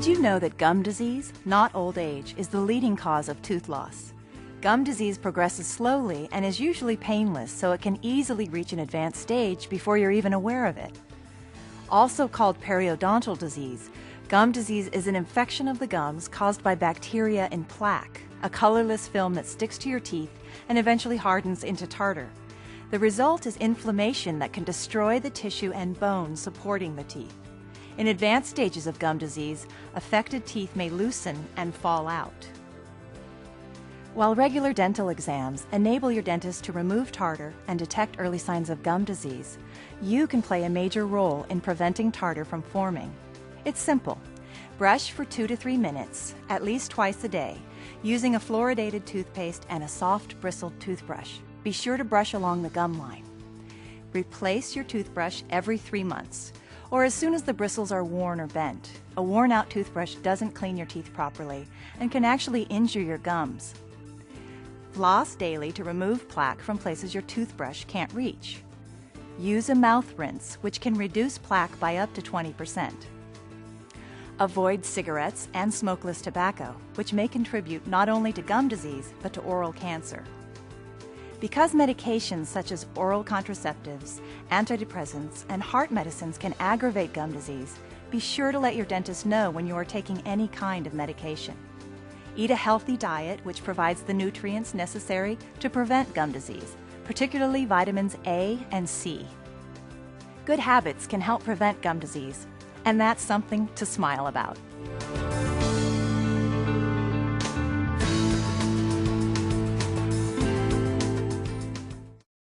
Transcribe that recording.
Did you know that gum disease, not old age, is the leading cause of tooth loss? Gum disease progresses slowly and is usually painless, so it can easily reach an advanced stage before you're even aware of it. Also called periodontal disease, gum disease is an infection of the gums caused by bacteria in plaque, a colorless film that sticks to your teeth and eventually hardens into tartar. The result is inflammation that can destroy the tissue and bone supporting the teeth. In advanced stages of gum disease, affected teeth may loosen and fall out. While regular dental exams enable your dentist to remove tartar and detect early signs of gum disease, you can play a major role in preventing tartar from forming. It's simple. Brush for 2 to 3 minutes, at least twice a day, using a fluoridated toothpaste and a soft bristled toothbrush. Be sure to brush along the gum line. Replace your toothbrush every 3 months, or as soon as the bristles are worn or bent. A worn-out toothbrush doesn't clean your teeth properly and can actually injure your gums. Floss daily to remove plaque from places your toothbrush can't reach. Use a mouth rinse, which can reduce plaque by up to 20%. Avoid cigarettes and smokeless tobacco, which may contribute not only to gum disease, but to oral cancer. Because medications such as oral contraceptives, antidepressants, and heart medicines can aggravate gum disease, be sure to let your dentist know when you are taking any kind of medication. Eat a healthy diet which provides the nutrients necessary to prevent gum disease, particularly vitamins A and C. Good habits can help prevent gum disease, and that's something to smile about.